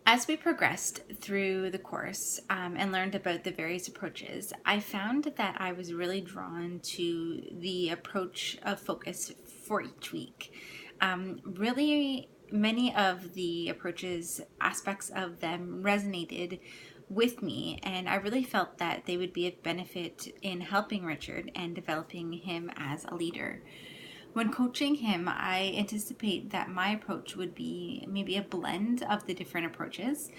As we progressed through the course and learned about the various approaches, I found that I was really drawn to the approach of focus for each week. Really, many of the approaches, aspects of them resonated with me, and I really felt that they would be of benefit in helping Richard and developing him as a leader. When coaching him, I anticipate that my approach would be maybe a blend of the different approaches.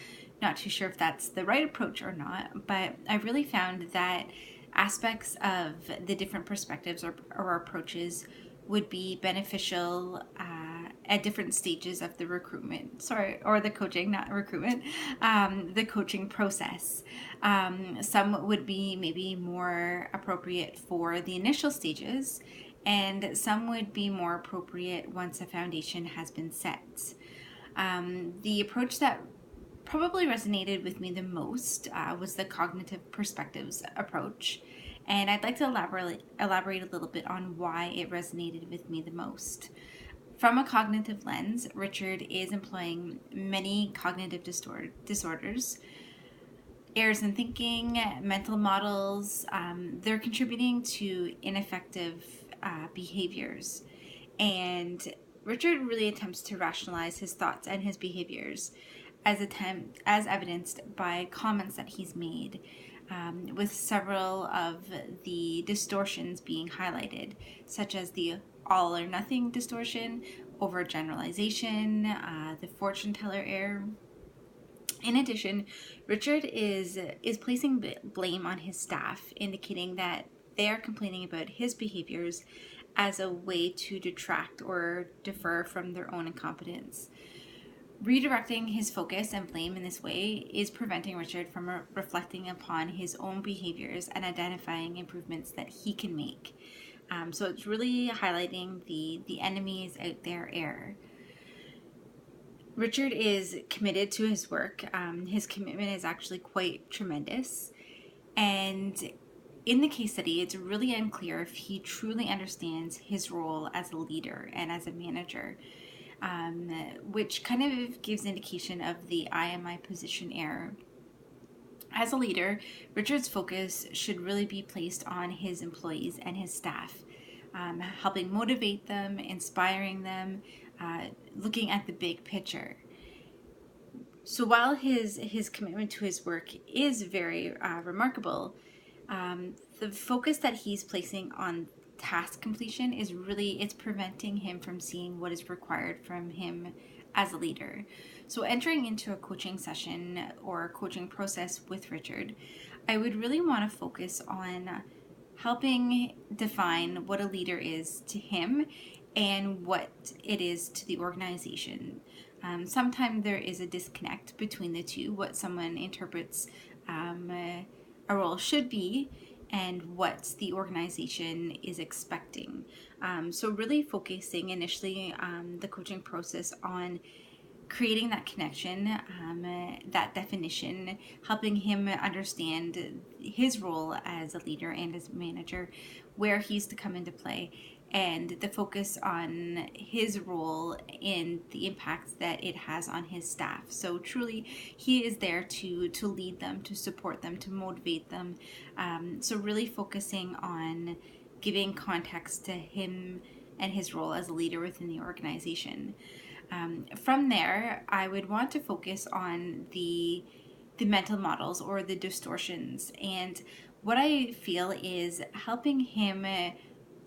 Not too sure if that's the right approach or not, but I really found that aspects of the different perspectives or approaches would be beneficial at different stages of the or the coaching, not recruitment, the coaching process. Some would be maybe more appropriate for the initial stages, and some would be more appropriate once a foundation has been set. The approach that probably resonated with me the most was the cognitive perspectives approach. And I'd like to elaborate a little bit on why it resonated with me the most. From a cognitive lens, Richard is employing many cognitive disorders, errors in thinking, mental models. They're contributing to ineffective behaviors. And Richard really attempts to rationalize his thoughts and his behaviors as evidenced by comments that he's made, with several of the distortions being highlighted, such as the all or nothing distortion, overgeneralization, the fortune teller error. In addition, Richard is placing blame on his staff, indicating that they are complaining about his behaviors as a way to detract or defer from their own incompetence. Redirecting his focus and blame in this way is preventing Richard from reflecting upon his own behaviors and identifying improvements that he can make. So it's really highlighting the enemies out there error. Richard is committed to his work. His commitment is actually quite tremendous. And in the case study, it's really unclear if he truly understands his role as a leader and as a manager, which kind of gives indication of the I am my position error. As a leader, Richard's focus should really be placed on his employees and his staff, helping motivate them, inspiring them, looking at the big picture. So while his commitment to his work is very remarkable, the focus that he's placing on task completion it's preventing him from seeing what is required from him as a leader. So entering into a coaching session or a coaching process with Richard, I would really want to focus on helping define what a leader is to him and what it is to the organization. Sometimes there is a disconnect between the two, what someone interprets a role should be and what the organization is expecting. So really focusing initially the coaching process on creating that connection, that definition, helping him understand his role as a leader and as a manager, where he's to come into play, and the focus on his role in the impact that it has on his staff. So truly, he is there to lead them, to support them, to motivate them. So really focusing on giving context to him and his role as a leader within the organization. From there, I would want to focus on the mental models or the distortions, and what I feel is helping him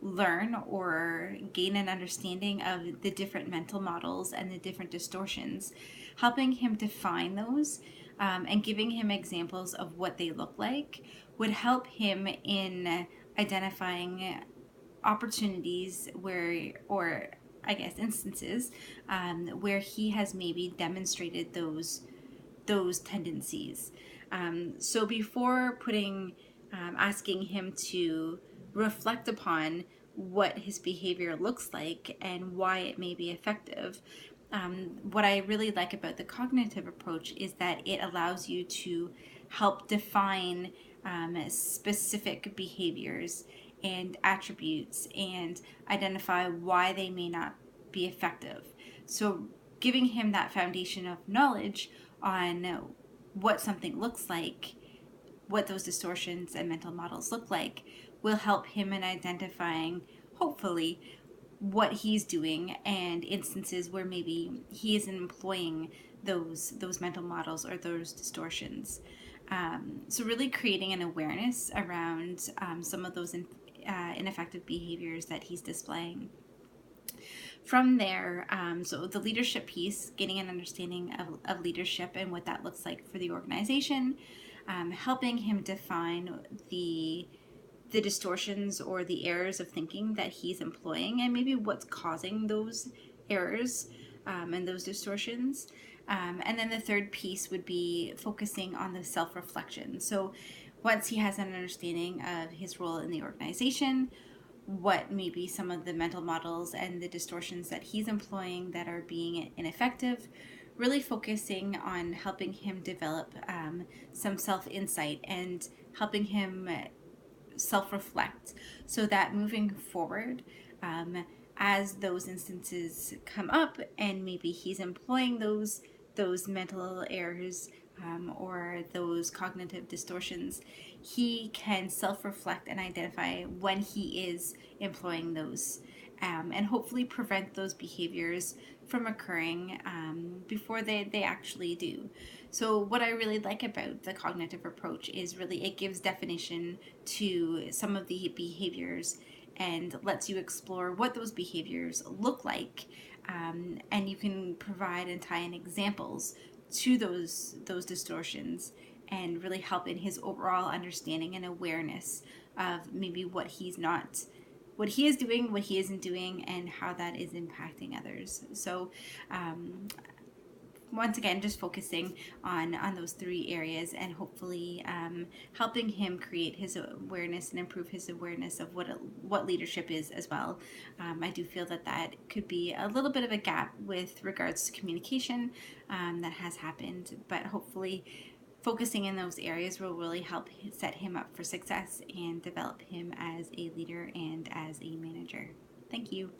learn or gain an understanding of the different mental models and the different distortions, helping him define those, and giving him examples of what they look like would help him in identifying opportunities instances where he has maybe demonstrated those tendencies. So before asking him to reflect upon what his behavior looks like and why it may be effective, what I really like about the cognitive approach is that it allows you to help define specific behaviors and attributes and identify why they may not be effective. So giving him that foundation of knowledge on what something looks like, what those distortions and mental models look like, will help him in identifying, hopefully, what he's doing and instances where maybe he isn't employing those mental models or those distortions. So really creating an awareness around some of those ineffective behaviors that he's displaying. From there, so the leadership piece, getting an understanding of leadership and what that looks like for the organization, helping him define the distortions or the errors of thinking that he's employing and maybe what's causing those errors and those distortions. And then the third piece would be focusing on the self-reflection. So once he has an understanding of his role in the organization, what maybe some of the mental models and the distortions that he's employing that are being ineffective, really focusing on helping him develop some self-insight and helping him self-reflect so that moving forward, as those instances come up and maybe he's employing those mental errors or those cognitive distortions, he can self-reflect and identify when he is employing those, and hopefully prevent those behaviors from occurring before they actually do. So what I really like about the cognitive approach is really it gives definition to some of the behaviors and lets you explore what those behaviors look like, and you can provide and tie in examples to those distortions and really help in his overall understanding and awareness of maybe what he is doing, what he isn't doing, and how that is impacting others. So once again, just focusing on those three areas and hopefully helping him create his awareness and improve his awareness of what leadership is as well. I do feel that could be a little bit of a gap with regards to communication that has happened, but hopefully focusing in those areas will really help set him up for success and develop him as a leader and as a manager. Thank you.